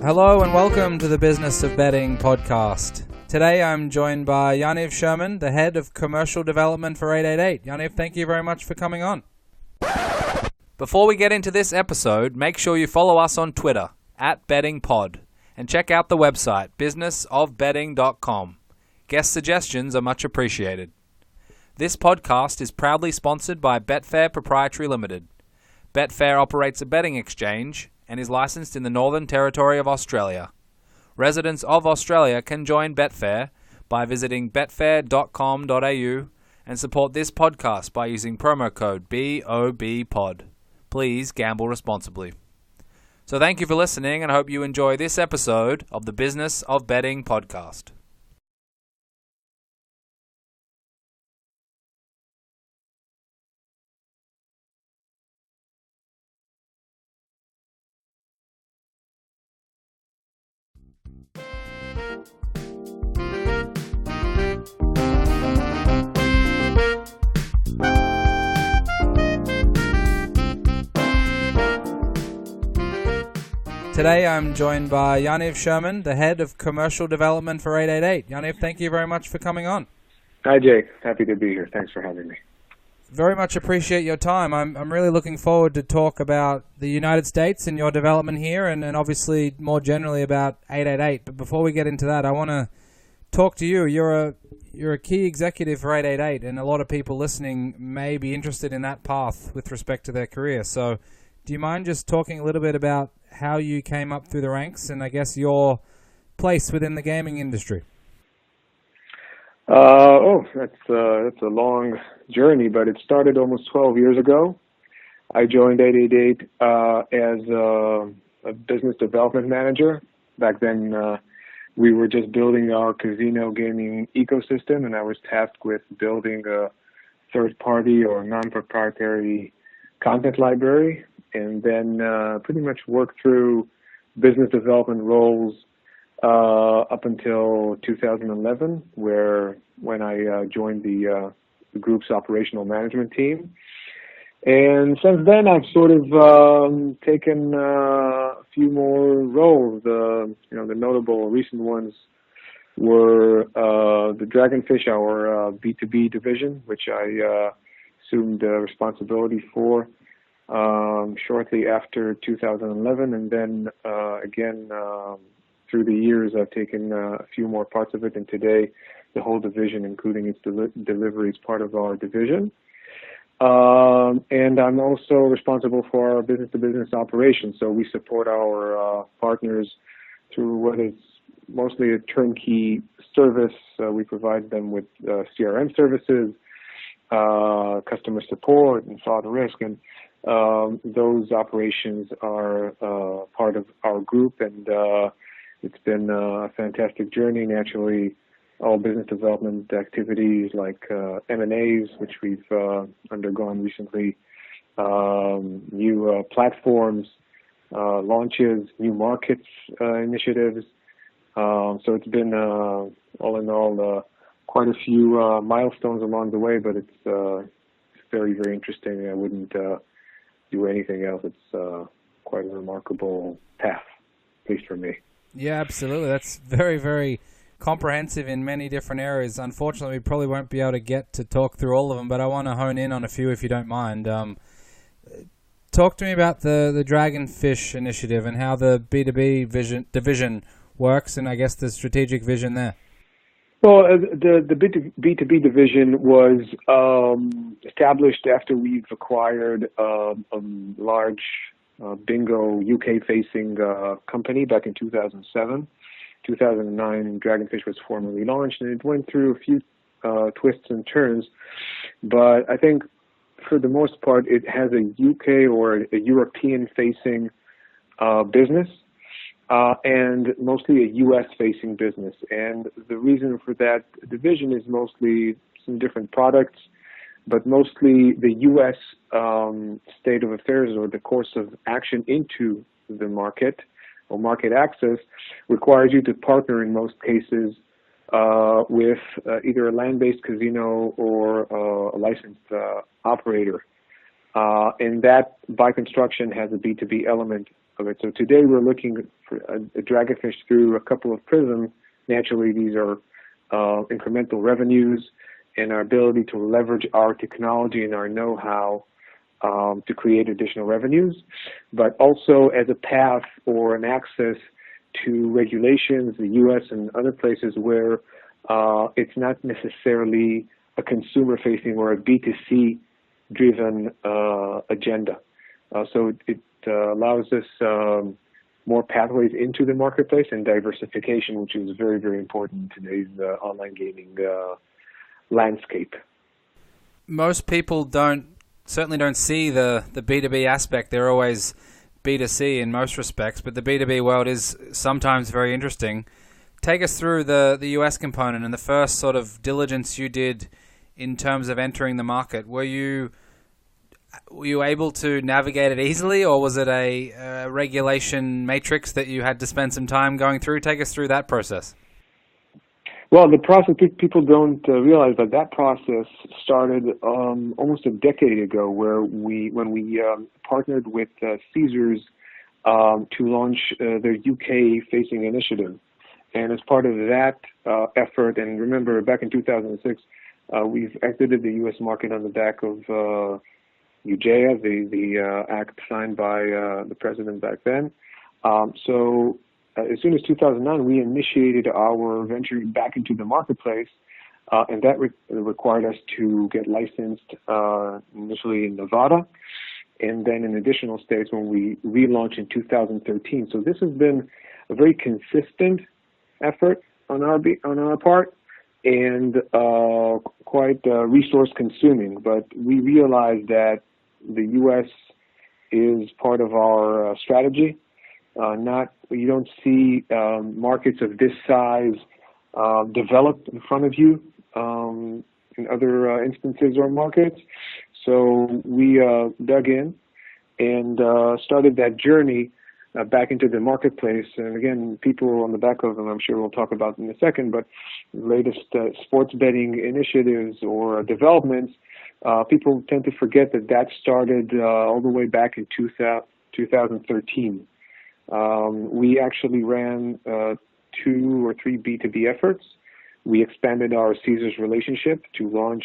Hello and welcome to the Business of Betting podcast. Today I'm joined by Yaniv Sherman, the head of commercial development for 888. Yaniv, thank you very much for coming on. Before we get into this episode, make sure you follow us on Twitter @BettingPod and check out the website businessofbetting.com. Guest suggestions are much appreciated. This podcast is proudly sponsored by Betfair Proprietary Limited. Betfair operates a betting exchange and is licensed in the Northern Territory of Australia. Residents of Australia can join Betfair by visiting betfair.com.au and support this podcast by using promo code BOBPOD. Please gamble responsibly. So thank you for listening, and I hope you enjoy this episode of the Business of Betting podcast. Today I'm joined by Yaniv Sherman, the head of commercial development for 888. Yaniv, thank you very much for coming on. Hi, Jake. Happy to be here. Thanks for having me. Very much appreciate your time. I'm really looking forward to talk about the United States and your development here, and obviously more generally about 888. But before we get into that, I want to talk to you. You're a key executive for 888, and a lot of people listening may be interested in that path with respect to their career. So do you mind just talking a little bit about how you came up through the ranks and I guess your place within the gaming industry? That's a long journey, but it started almost 12 years ago. I joined 888 as a business development manager. Back then, we were just building our casino gaming ecosystem, and I was tasked with building a third-party or non-proprietary content library, and then pretty much worked through business development roles up until 2011, when I joined the group's operational management team. And since then, I've sort of taken a few more roles. The notable recent ones were the Dragonfish, our B2B division, which I assumed responsibility for shortly after 2011, and then again through the years I've taken a few more parts of it, and today the whole division, including its delivery, is part of our division. And I'm also responsible for our business-to-business operations, so we support our partners through what is mostly a turnkey service. We provide them with CRM services, customer support, and fraud and risk, and those operations are part of our group, and it's been a fantastic journey. Naturally, all business development activities like M&As, which we've undergone recently, new platforms, launches, new markets initiatives. So it's been, all in all, quite a few milestones along the way, but it's very, very interesting. I wouldn't do anything else. It's quite a remarkable path, at least for me. Yeah, absolutely. That's very, very comprehensive in many different areas. Unfortunately, we probably won't be able to get to talk through all of them, but I want to hone in on a few if you don't mind. Talk to me about the Dragonfish initiative and how the B2B division works, and I guess the strategic vision there. Well, the B2B division was established after we've acquired a large bingo UK-facing company back in 2007. 2009, Dragonfish was formally launched, and it went through a few twists and turns. But I think, for the most part, it has a UK or a European-facing business. And mostly a U.S.-facing business. And the reason for that division is mostly some different products, but mostly the U.S. State of affairs, or the course of action into the market or market access, requires you to partner in most cases with either a land-based casino or a licensed operator. And that, by construction, has a B2B element of it. So today we're looking for a Dragonfish through a couple of prisms. Naturally, these are incremental revenues and our ability to leverage our technology and our know-how to create additional revenues, but also as a path or an access to regulations, the U.S. and other places where it's not necessarily a consumer-facing or a B2C-driven agenda. So it allows us more pathways into the marketplace and diversification, which is very, very important in today's online gaming landscape. Most people certainly don't see the B2B aspect. They're always B2C in most respects, but the B2B world is sometimes very interesting. Take us through the US component and the first sort of diligence you did in terms of entering the market. Were you able to navigate it easily, or was it a regulation matrix that you had to spend some time going through? Take us through that process. Well, the process, people don't realize, but that process started almost a decade ago, when we partnered with Caesars to launch their UK-facing initiative. And as part of that effort, and remember, back in 2006, we've exited the U.S. market on the back of UIGEA, the act signed by the president back then. So as soon as 2009, we initiated our venture back into the marketplace, and that required us to get licensed initially in Nevada, and then in additional states when we relaunched in 2013. So this has been a very consistent effort on our part, and quite resource consuming. But we realized that the U.S. is part of our strategy. You don't see markets of this size developed in front of you in other instances or markets. So we dug in and started that journey back into the marketplace. And again, people on the back of them, I'm sure we'll talk about in a second, but the latest sports betting initiatives or developments, people tend to forget that started all the way back in 2013. We actually ran 2 or 3 B2B efforts. We expanded our Caesars relationship to launch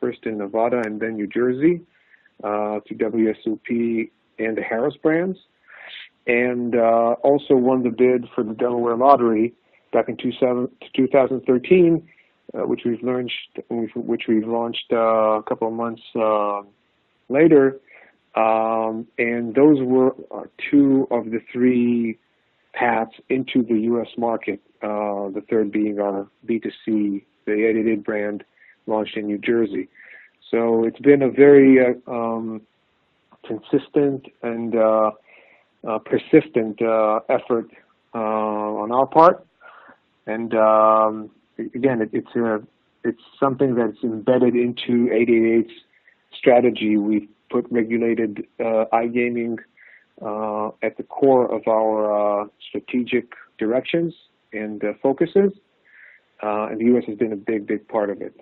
first in Nevada and then New Jersey to WSOP and the Harris brands, and also won the bid for the Delaware Lottery back in 2013, which we've launched a couple of months later. And those were 2 of the 3 paths into the U.S. market, the third being our B2C, the 888 brand launched in New Jersey. So it's been a very consistent and persistent effort on our part. And again, it's something that's embedded into 888's strategy. We've put regulated iGaming at the core of our strategic directions and focuses, and the U.S. has been a big, big part of it.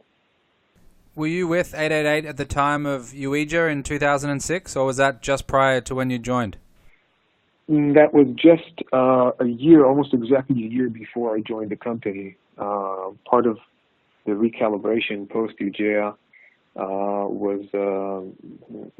Were you with 888 at the time of UIGEA in 2006, or was that just prior to when you joined? That was just a year, almost exactly a year before I joined the company. Part of the recalibration post-UIGEA was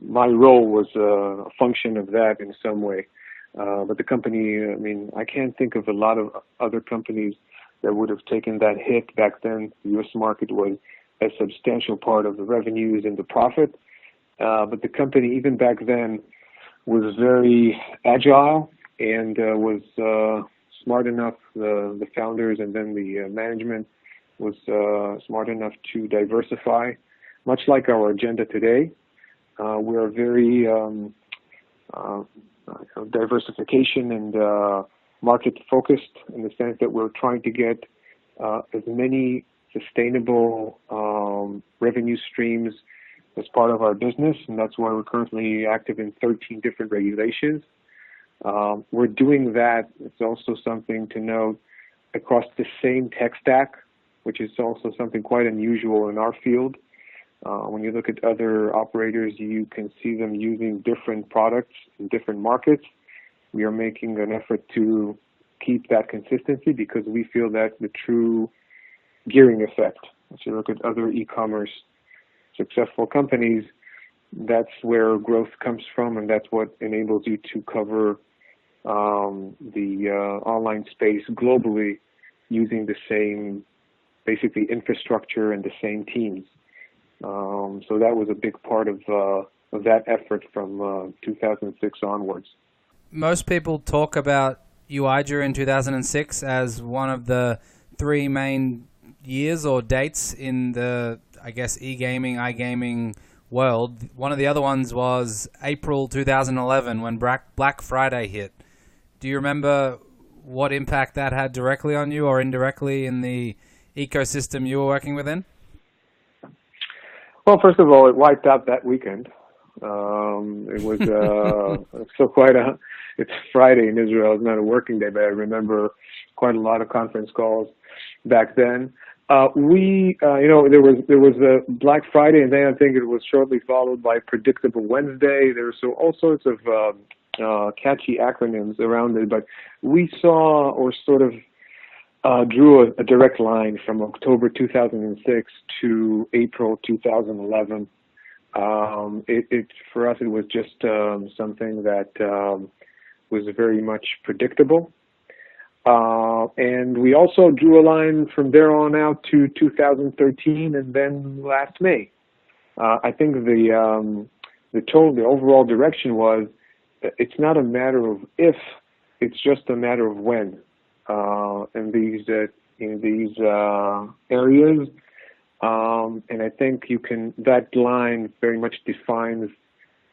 my role was a function of that in some way. But the company, I mean, I can't think of a lot of other companies that would have taken that hit back then. The U.S. market was a substantial part of the revenues and the profit. But the company, even back then, was very agile and was smart enough, the founders and then the management was smart enough to diversify. Much like our agenda today, we're very diversification and market-focused in the sense that we're trying to get as many sustainable revenue streams as part of our business, and that's why we're currently active in 13 different regulations. We're doing that, it's also something to note, across the same tech stack, which is also something quite unusual in our field. When you look at other operators, you can see them using different products in different markets. we are making an effort to keep that consistency because we feel that's the true gearing effect. If you look at other e-commerce successful companies, that's where growth comes from, and that's what enables you to cover the online space globally using the same, basically, infrastructure and the same teams. So that was a big part of that effort from 2006 onwards. Most people talk about UIGEA in 2006 as one of the three main years or dates in the, I guess, e-gaming, iGaming world. One of the other ones was April 2011 when Black Friday hit. Do you remember what impact that had directly on you or indirectly in the ecosystem you were working within? Well, first of all, it wiped out that weekend. It was it's Friday in Israel. It's not a working day, but I remember quite a lot of conference calls back then. There was a Black Friday, and then I think it was shortly followed by Predictable Wednesday. There were all sorts of catchy acronyms around it, but we saw or sort of drew a direct line from October 2006 to April 2011. For us, it was just something that was very much predictable. And we also drew a line from there on out to 2013 and then last May. I think the overall direction was it's not a matter of if, it's just a matter of when. In these areas, and I think that line very much defines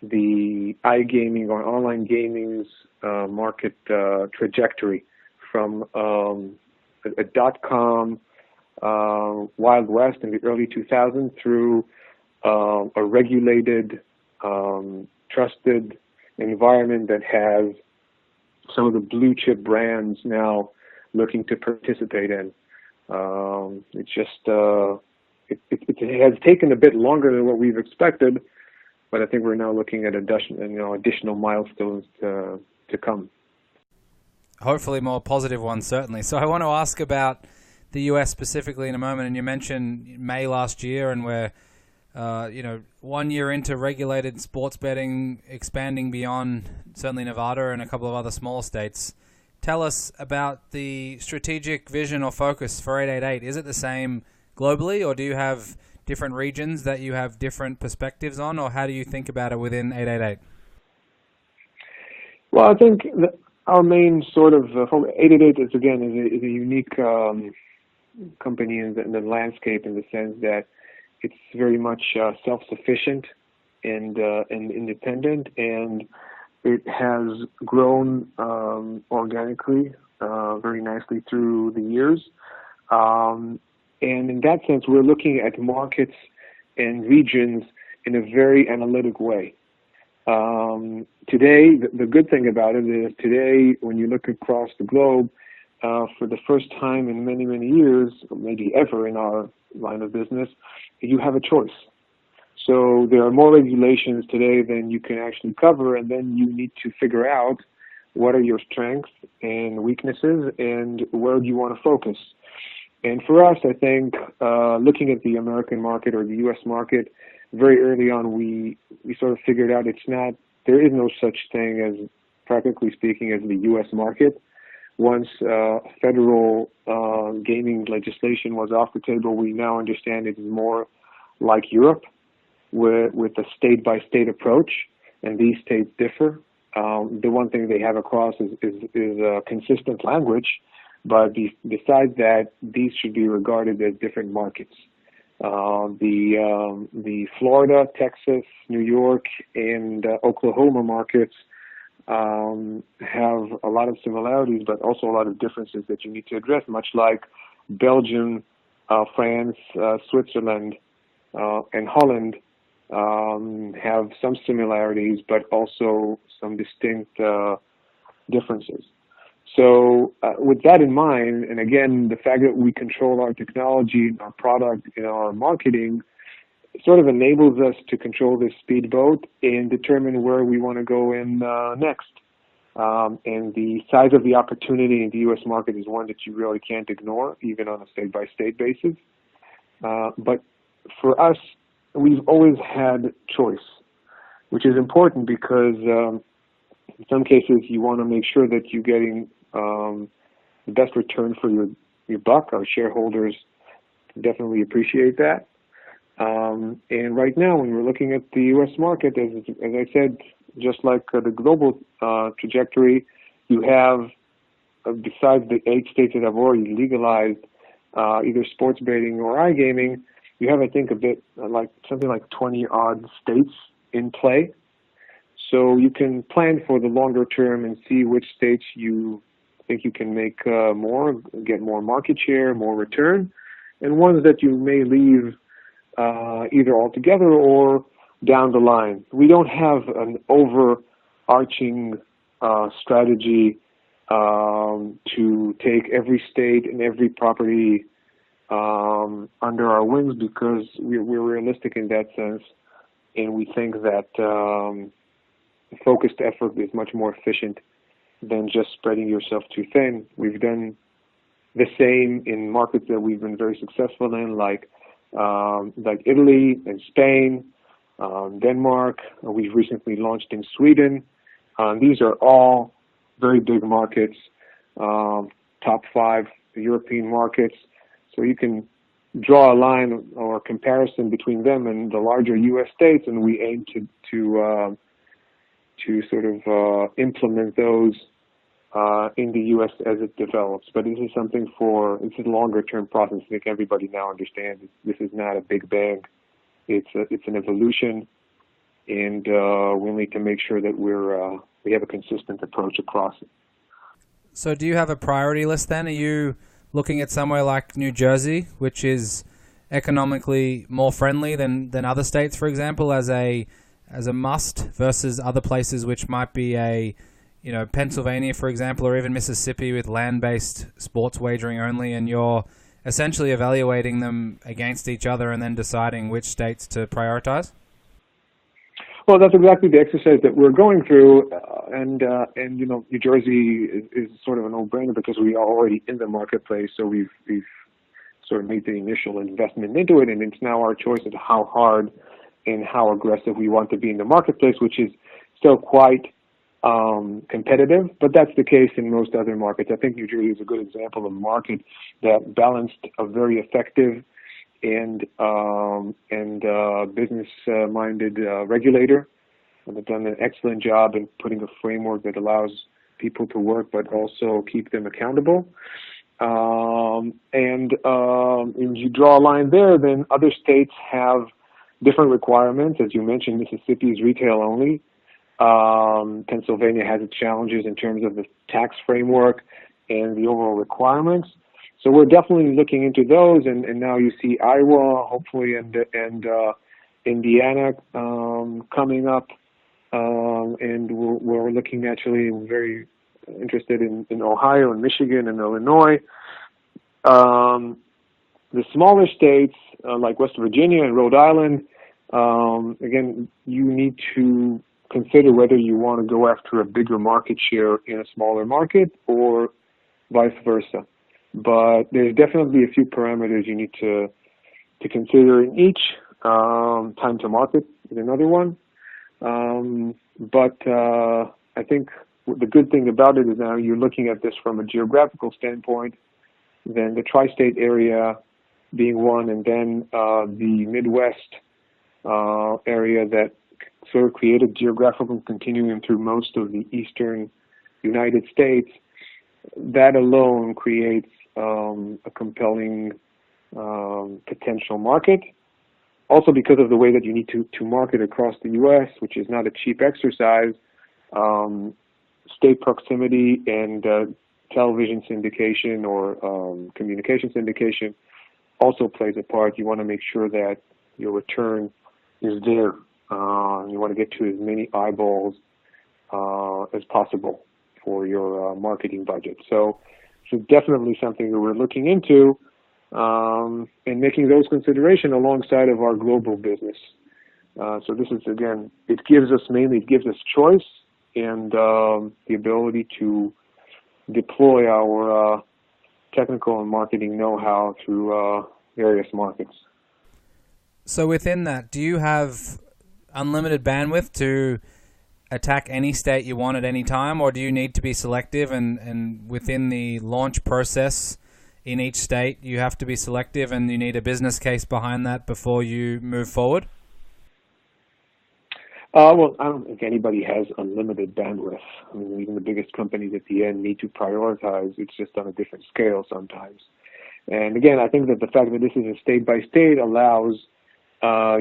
the iGaming or online gaming's market trajectory from a dot-com Wild West in the early 2000s through a regulated, trusted environment that has some of the blue chip brands now looking to participate in. It has taken a bit longer than what we've expected, but I think we're now looking at additional milestones to come. Hopefully more positive ones, certainly. So I want to ask about the US specifically in a moment, and you mentioned May last year, and we're 1 year into regulated sports betting, expanding beyond certainly Nevada and a couple of other small states. Tell us about the strategic vision or focus for 888. Is it the same globally, or do you have different regions that you have different perspectives on, or how do you think about it within 888? Well, I think our main sort of 888 is a unique company in the landscape in the sense that it's very much self-sufficient and independent, and it has grown organically very nicely through the years. And in that sense, we're looking at markets and regions in a very analytic way. Today, the good thing about it is today, when you look across the globe, for the first time in many, many years, or maybe ever in our line of business, you have a choice. So there are more regulations today than you can actually cover, and then you need to figure out what are your strengths and weaknesses and where do you want to focus. And for us, I think looking at the American market or the U.S. market, very early on we sort of figured out there is no such thing as, practically speaking, as the U.S. market. Once federal gaming legislation was off the table, we now understand it is more like Europe, with a state-by-state approach, and these states differ. The one thing they have across is consistent language, but besides that, these should be regarded as different markets. The Florida, Texas, New York, and Oklahoma markets have a lot of similarities, but also a lot of differences that you need to address, much like Belgium, France, Switzerland, and Holland have some similarities, but also some distinct differences. So with that in mind, and again, the fact that we control our technology, our product, and our marketing, sort of enables us to control this speedboat and determine where we want to go in next. And the size of the opportunity in the U.S. market is one that you really can't ignore, even on a state-by-state basis. But for us, we've always had choice, which is important because in some cases you want to make sure that you're getting the best return for your buck. Our shareholders definitely appreciate that. And right now, when we're looking at the U.S. market, as I said, just like the global trajectory, you have, besides the 8 states that have already legalized either sports betting or iGaming, you have, I think, a bit like something like 20-odd states in play. So you can plan for the longer term and see which states you think you can make more, get more market share, more return, and ones that you may leave either altogether or down the line. We don't have an overarching strategy to take every state and every property under our wings, because we're realistic in that sense, and we think that focused effort is much more efficient than just spreading yourself too thin. We've done the same in markets that we've been very successful in, like Italy and Spain, Denmark. We've recently launched in Sweden. These are all very big markets, top 5 European markets. So you can draw a line or a comparison between them and the larger U.S. states, and we aim to sort of implement those in the U.S. as it develops. But this is something it's a longer-term process. I think everybody now understands this is not a big bang. It's an evolution, and we'll need to make sure that we have a consistent approach across it. So do you have a priority list then? Are you looking at somewhere like New Jersey, which is economically more friendly than other states, for example, as a must, versus other places which might be Pennsylvania, for example, or even Mississippi with land-based sports wagering only, and you're essentially evaluating them against each other and then deciding which states to prioritize? Well, that's exactly the exercise that we're going through, and New Jersey is sort of a no-brainer because we are already in the marketplace, so we've sort of made the initial investment into it, and it's now our choice of how hard and how aggressive we want to be in the marketplace, which is still quite competitive, but that's the case in most other markets. I think New Jersey is a good example of a market that balanced a very effective and business-minded regulator, and they've done an excellent job in putting a framework that allows people to work but also keep them accountable. And you draw a line there, then other states have different requirements. As you mentioned, Mississippi is retail only. Pennsylvania has its challenges in terms of the tax framework and the overall requirements. So we're definitely looking into those, and now you see Iowa, hopefully, and Indiana coming up, and we're looking naturally. We're very interested in Ohio and Michigan and Illinois. The smaller states like West Virginia and Rhode Island, again, you need to consider whether you want to go after a bigger market share in a smaller market or vice versa. But there's definitely a few parameters you need to consider in each. Time to market is another one. But I think the good thing about it is now you're looking at this from a geographical standpoint, then the tri-state area being one, and then the Midwest area that sort of created geographical continuum through most of the eastern United States. That alone creates a compelling potential market. Also because of the way that you need to market across the U.S., which is not a cheap exercise, state proximity and television syndication or communication syndication also plays a part. You want to make sure that your return is there. You want to get to as many eyeballs as possible for your marketing budget. So definitely something that we're looking into and making those considerations alongside of our global business. So this is, again, it gives us choice, and the ability to deploy our technical and marketing know-how through various markets. So within that, do you have unlimited bandwidth to attack any state you want at any time, or do you need to be selective and within the launch process in each state you have to be selective and you need a business case behind that before you move forward? Well, I don't think anybody has unlimited bandwidth. I mean, even the biggest companies at the end need to prioritize. It's just on a different scale sometimes. And again, I think that the fact that this is a state-by-state allows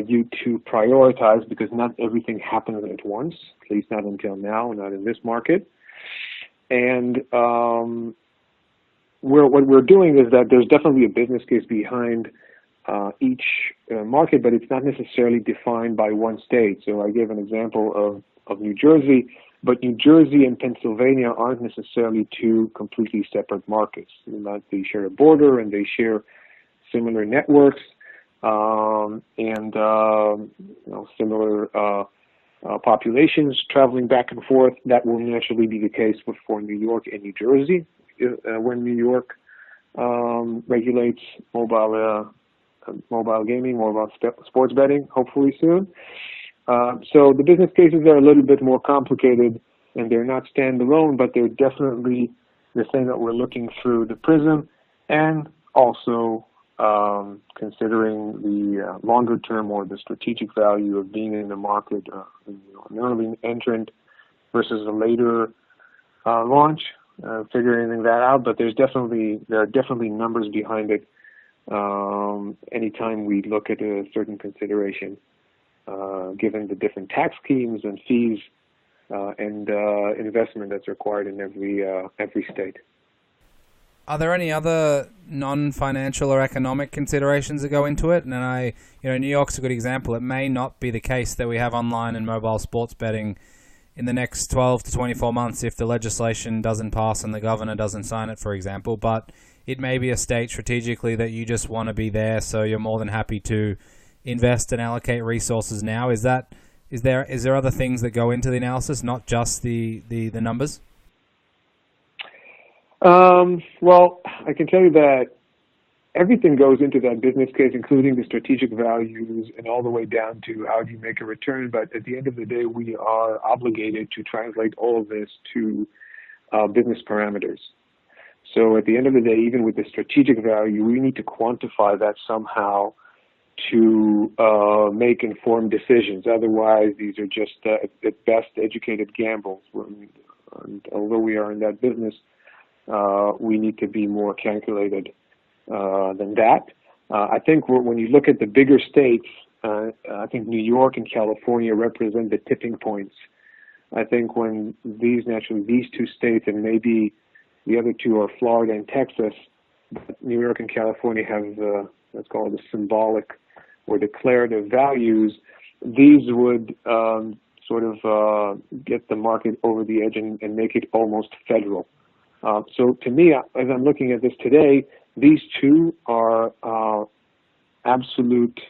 you to prioritize, because not everything happens at once, at least not until now, not in this market. And what we're doing is that there's definitely a business case behind each market, but it's not necessarily defined by one state. So I gave an example of New Jersey, but New Jersey and Pennsylvania aren't necessarily two completely separate markets. They share a border and they share similar networks and similar populations traveling back and forth. That will naturally be the case for New York and New Jersey when New York regulates mobile gaming, mobile sports betting, hopefully soon. So the business cases are a little bit more complicated, and they're not standalone, but they're definitely the thing that we're looking through the prism, and also considering the longer term or the strategic value of being in the market, an early entrant versus a later launch, figuring that out. But there are definitely numbers behind it. Anytime we look at a certain consideration, given the different tax schemes and fees and investment that's required in every state. Are there any other non-financial or economic considerations that go into it? And New York's a good example. It may not be the case that we have online and mobile sports betting in the next 12 to 24 months if the legislation doesn't pass and the governor doesn't sign it, for example. But it may be a state strategically that you just want to be there, so you're more than happy to invest and allocate resources now. Is there other things that go into the analysis, not just the numbers? Well, I can tell you that everything goes into that business case, including the strategic values and all the way down to how do you make a return. But at the end of the day, we are obligated to translate all of this to business parameters. So at the end of the day, even with the strategic value, we need to quantify that somehow to make informed decisions. Otherwise, these are just, at best, educated gambles. And although we are in that business, we need to be more calculated than that. I think when you look at the bigger states, I think New York and California represent the tipping points. I think when these two states, and maybe the other two are Florida and Texas, but New York and California have, let's call it, the symbolic or declarative values. These would sort of get the market over the edge and make it almost federal. So to me, as I'm looking at this today, these two are absolute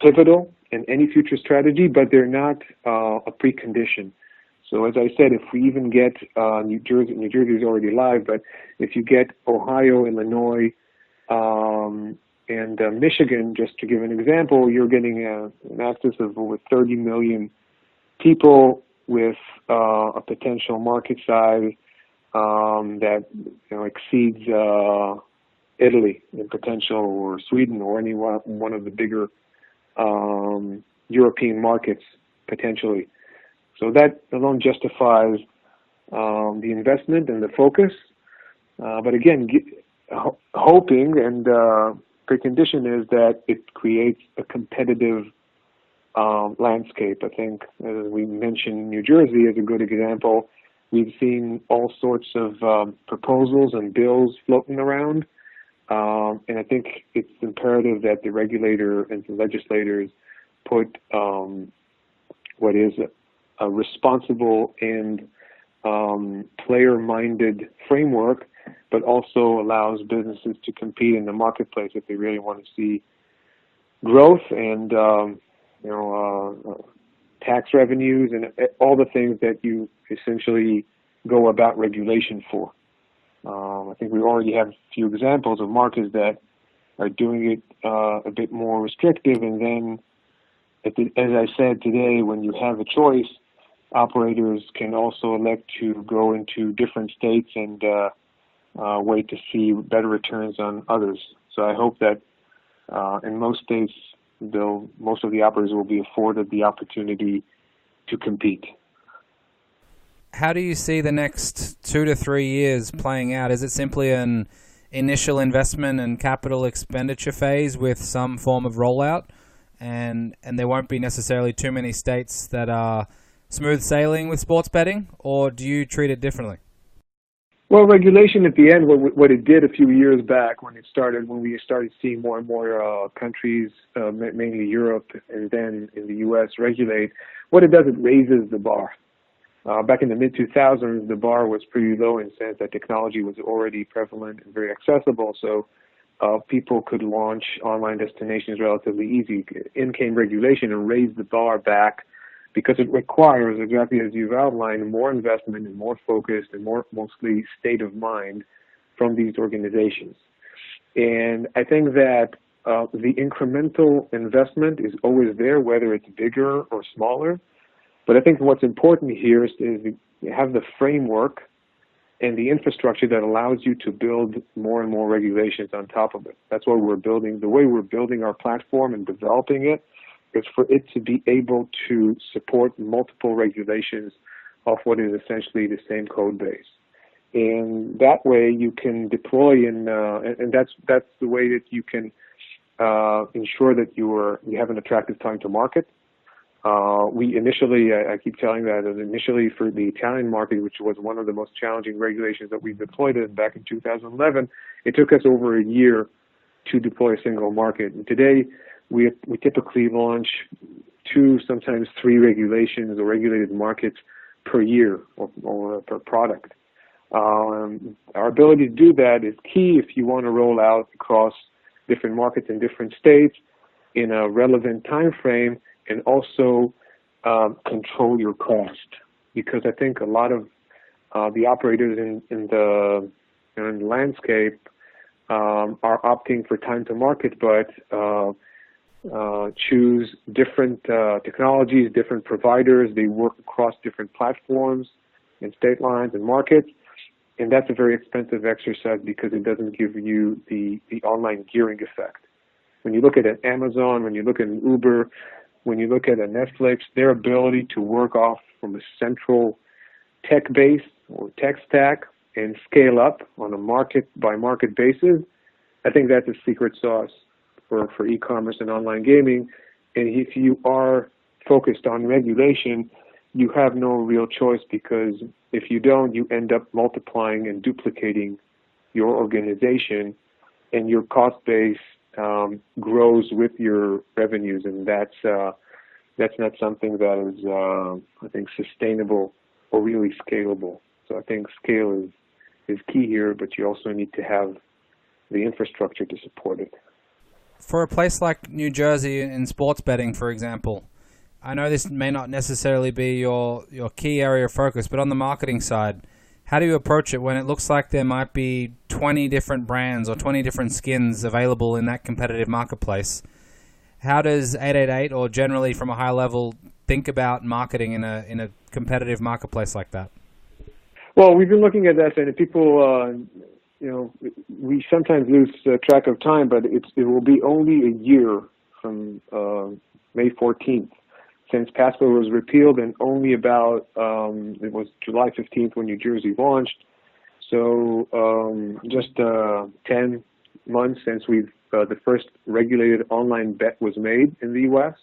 pivotal in any future strategy, but they're not a precondition. So as I said, if we even get New Jersey is already live, but if you get Ohio, Illinois, and Michigan, just to give an example, you're getting an access of over 30 million people with a potential market size that exceeds Italy in potential, or Sweden, or any one of the bigger European markets potentially. So that alone justifies the investment and the focus. But again, hoping and precondition is that it creates a competitive landscape. I think, as we mentioned, New Jersey is a good example. We've seen all sorts of proposals and bills floating around, and I think it's imperative that the regulator and the legislators put what is a responsible and player-minded framework, but also allows businesses to compete in the marketplace if they really want to see growth and tax revenues, and all the things that you essentially go about regulation for. I think we already have a few examples of markets that are doing it a bit more restrictive, and then, as I said today, when you have a choice, operators can also elect to go into different states and wait to see better returns on others. So I hope that in most states, most of the operators will be afforded the opportunity to compete. How do you see the next 2 to 3 years playing out? Is it simply an initial investment and capital expenditure phase with some form of rollout, and there won't be necessarily too many states that are smooth sailing with sports betting, or do you treat it differently? Well, regulation at the end, what it did a few years back when we started seeing more and more countries, mainly Europe and then in the U.S., regulate, what it does, it raises the bar. Back in the mid-2000s, the bar was pretty low in the sense that technology was already prevalent and very accessible, so people could launch online destinations relatively easy. In came regulation and raised the bar back because it requires, exactly as you've outlined, more investment and more focus and mostly state of mind from these organizations. And I think that the incremental investment is always there, whether it's bigger or smaller. But I think what's important here is you have the framework and the infrastructure that allows you to build more and more regulations on top of it. That's what we're building. The way we're building our platform and developing it is for it to be able to support multiple regulations off what is essentially the same code base. And that way you can deploy and that's the way that you can ensure that you have an attractive time to market. We initially, I keep telling that initially for the Italian market, which was one of the most challenging regulations that we deployed in back in 2011, it took us over a year to deploy a single market. And today, we typically launch 2, sometimes 3 regulations or regulated markets per year or per product. Our ability to do that is key if you want to roll out across different markets in different states in a relevant time frame, and also control your cost. Because I think a lot of the operators in the landscape are opting for time to market, but choose different technologies, different providers. They work across different platforms and state lines and markets. And that's a very expensive exercise because it doesn't give you the online gearing effect. When you look at an Amazon, when you look at an Uber, when you look at a Netflix, their ability to work off from a central tech base or tech stack and scale up on a market-by-market basis, I think that's a secret sauce for e-commerce and online gaming. And if you are focused on regulation, you have no real choice, because if you don't, you end up multiplying and duplicating your organization, and your cost base grows with your revenues, and that's not something that is, I think, sustainable or really scalable. So I think scale is key here, but you also need to have the infrastructure to support it. For a place like New Jersey in sports betting, for example, I know this may not necessarily be your key area of focus, but on the marketing side, how do you approach it when it looks like there might be 20 different brands or 20 different skins available in that competitive marketplace? How does 888, or generally from a high level, think about marketing in a competitive marketplace like that? Well, we've been looking at that, and people, we sometimes lose track of time, but it will be only a year from May 14th since password was repealed, and only about, it was July 15th when New Jersey launched. So just 10 months since the first regulated online bet was made in the U.S.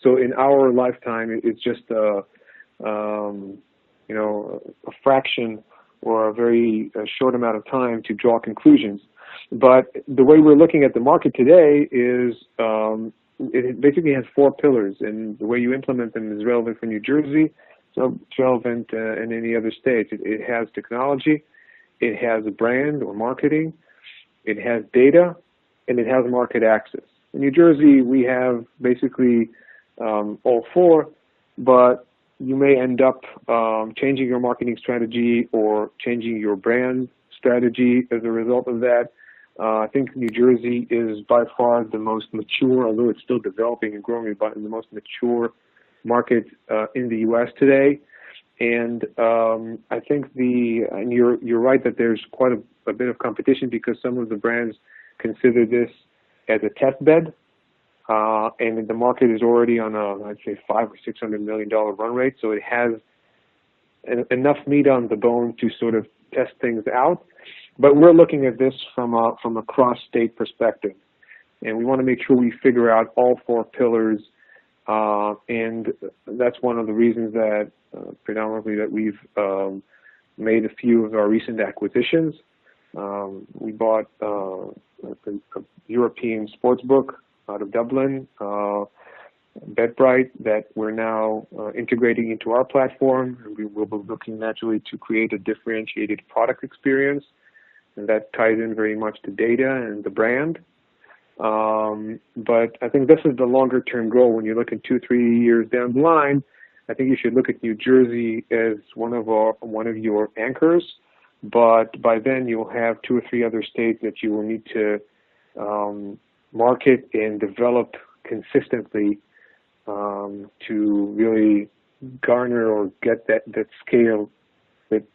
So in our lifetime, it's just a fraction or a very short amount of time to draw conclusions. But the way we're looking at the market today is it basically has 4 pillars, and the way you implement them is relevant for New Jersey, so it's relevant in any other state. It has technology, it has a brand or marketing, it has data, and it has market access. In New Jersey, we have basically all 4, but you may end up changing your marketing strategy or changing your brand strategy as a result of that. I think New Jersey is by far the most mature, although it's still developing and growing, but the most mature market in the U.S. today. And I think and you're right that there's quite a bit of competition because some of the brands consider this as a test bed, and the market is already on I'd say $500 or $600 million run rate, so it has enough meat on the bone to sort of test things out. But we're looking at this from a cross-state perspective, and we want to make sure we figure out all four pillars, and that's one of the reasons that predominantly that we've made a few of our recent acquisitions. We bought a European sports book out of Dublin, BetBright, that we're now integrating into our platform. We will be looking naturally to create a differentiated product experience, and that ties in very much to data and the brand. But I think this is the longer-term goal. When you're looking 2-3 years down the line, I think you should look at New Jersey as one of your anchors. But by then, you'll have 2 or 3 other states that you will need to market and develop consistently to really garner or get that scale that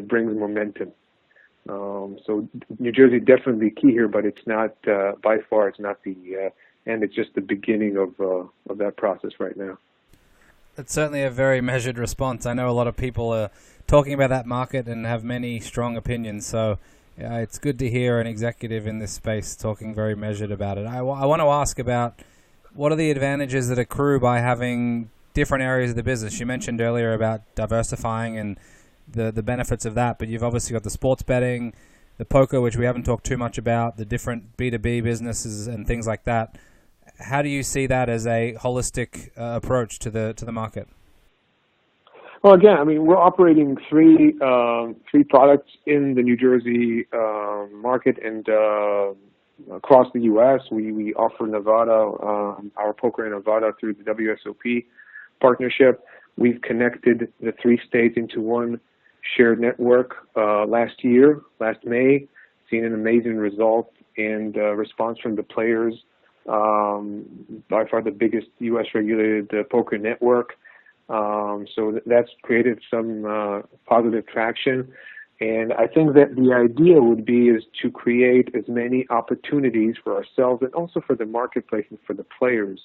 brings momentum. So New Jersey definitely key here, but it's not by far. It's not the and it's just the beginning of that process right now. It's certainly a very measured response. I know a lot of people are talking about that market and have many strong opinions. So it's good to hear an executive in this space talking very measured about it. I want to ask about what are the advantages that accrue by having different areas of the business. You mentioned earlier about diversifying and the benefits of that, but you've obviously got the sports betting, the poker, which we haven't talked too much about, the different B2B businesses and things like that. How do you see that as a holistic approach to the market? Well, again, I mean, we're operating three products in the New Jersey market and across the U.S. We offer Nevada, our poker in Nevada through the WSOP partnership. We've connected the 3 states into one shared network last May, seen an amazing result and response from the players. By far the biggest U.S. regulated poker network. So that's created some positive traction. And I think that the idea would be is to create as many opportunities for ourselves and also for the marketplace and for the players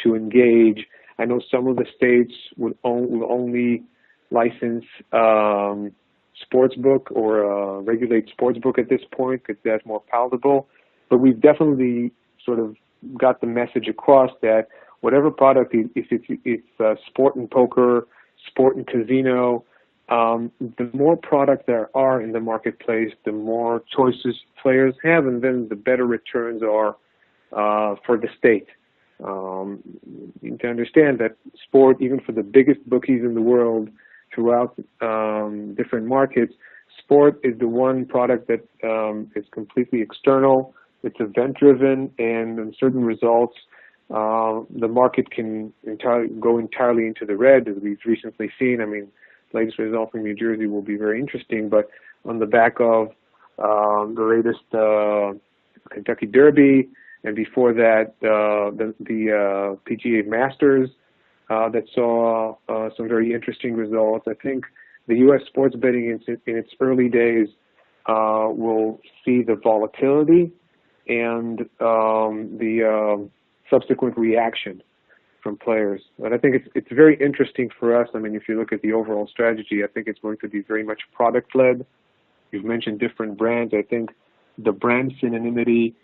to engage. I know some of the states will only license sportsbook or regulate sportsbook at this point because that's more palatable. But we've definitely sort of got the message across that whatever product, if it's sport and poker, sport and casino, the more product there are in the marketplace, the more choices players have, and then the better returns are for the state. You need to understand that sport, even for the biggest bookies in the world throughout different markets, sport is the one product that is completely external. It's event-driven, and in certain results, the market can go entirely into the red, as we've recently seen. I mean, the latest result from New Jersey will be very interesting, but on the back of the latest Kentucky Derby, and before that, the PGA Masters that saw some very interesting results. I think the U.S. sports betting in its early days will see the volatility and the subsequent reaction from players. And I think it's very interesting for us. I mean, if you look at the overall strategy, I think it's going to be very much product-led. You've mentioned different brands. I think the brand synonymity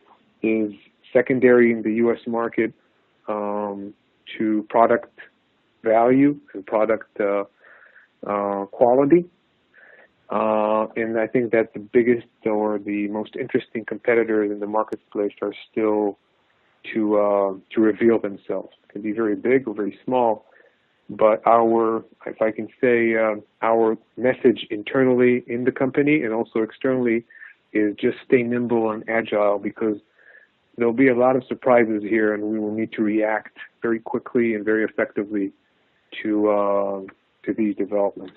is secondary in the U.S. market to product value and product quality. And I think that the biggest or the most interesting competitors in the marketplace are still to reveal themselves. It can be very big or very small, but if I can say, our message internally in the company and also externally is just stay nimble and agile, because there'll be a lot of surprises here, and we will need to react very quickly and very effectively to these developments.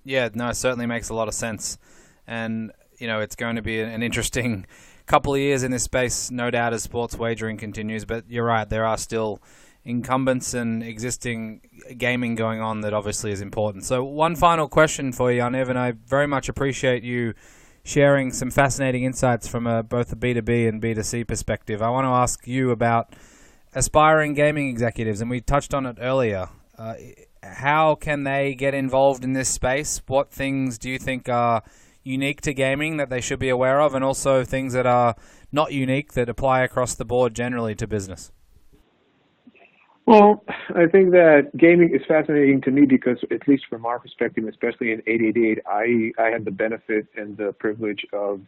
Yeah, no, it certainly makes a lot of sense. And, it's going to be an interesting couple of years in this space, no doubt, as sports wagering continues. But you're right, there are still incumbents and existing gaming going on that obviously is important. So one final question for you, Yaniv, and I very much appreciate you sharing some fascinating insights from both a B2B and B2C perspective. I want to ask you about aspiring gaming executives, and we touched on it earlier. How can they get involved in this space? What things do you think are unique to gaming that they should be aware of, and also things that are not unique that apply across the board generally to business? Well, I think that gaming is fascinating to me because, at least from our perspective, especially in 888, I had the benefit and the privilege of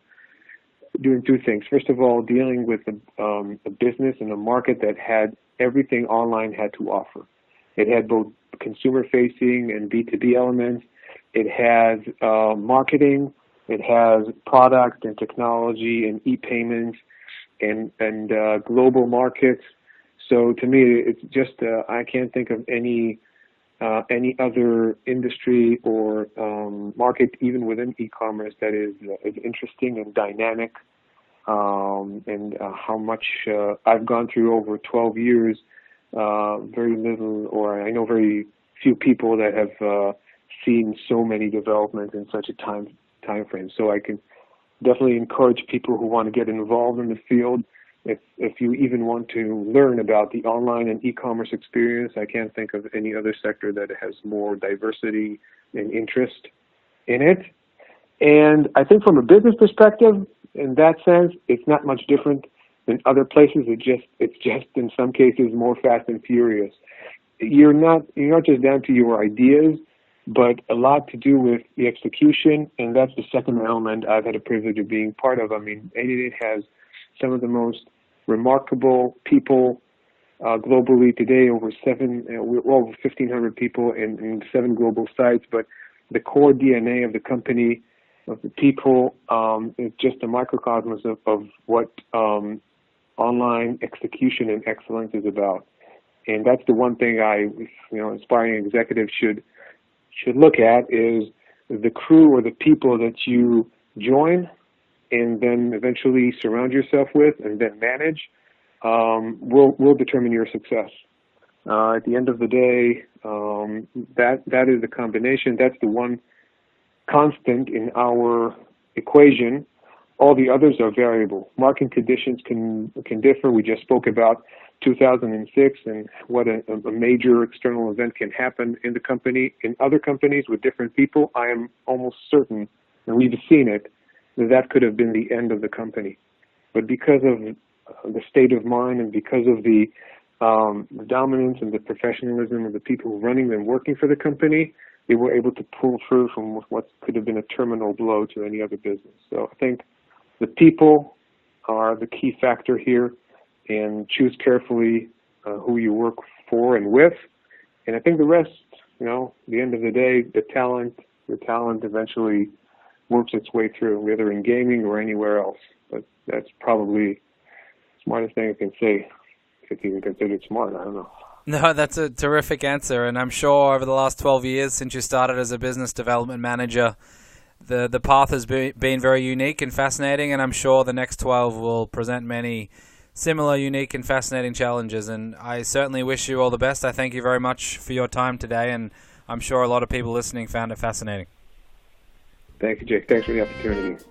doing two things. First of all, dealing with a business and a market that had everything online had to offer. It had both consumer-facing and B2B elements. It has marketing. It has product and technology and e-payments and global markets. So to me, it's just I can't think of any other industry or market, even within e-commerce, that is interesting and dynamic. And how much I've gone through over 12 years, very little, or I know very few people that have seen so many developments in such a time frame. So I can definitely encourage people who want to get involved in the field. If you even want to learn about the online and e-commerce experience, I can't think of any other sector that has more diversity and interest in it. And I think from a business perspective, in that sense, it's not much different than other places. It's just in some cases more fast and furious. You're not just down to your ideas, but a lot to do with the execution, and that's the second element I've had a privilege of being part of. I mean, 888 has some of the most remarkable people globally today, over 1,500 people in 7 global sites, but the core DNA of the company, of the people, is just a microcosmos of what online execution and excellence is about. And that's the one thing aspiring executives should look at, is the crew or the people that you join and then eventually surround yourself with and then manage will determine your success. At the end of the day, that is the combination. That's the one constant in our equation. All the others are variable. Market conditions can differ. We just spoke about 2006 and what a major external event can happen in the company. In other companies with different people, I am almost certain, and we've seen it, that could have been the end of the company. But because of the state of mind and because of the dominance and the professionalism of the people running and working for the company, they were able to pull through from what could have been a terminal blow to any other business. So I think the people are the key factor here, and choose carefully who you work for and with. And I think the rest, at the end of the day, the talent eventually works its way through, whether in gaming or anywhere else. But that's probably the smartest thing I can say, if it's even considered smart. I don't know. No, that's a terrific answer. And I'm sure over the last 12 years, since you started as a business development manager, the path has been very unique and fascinating. And I'm sure the next 12 will present many similar, unique, and fascinating challenges. And I certainly wish you all the best. I thank you very much for your time today. And I'm sure a lot of people listening found it fascinating. Thank you, Jake. Thanks for the opportunity.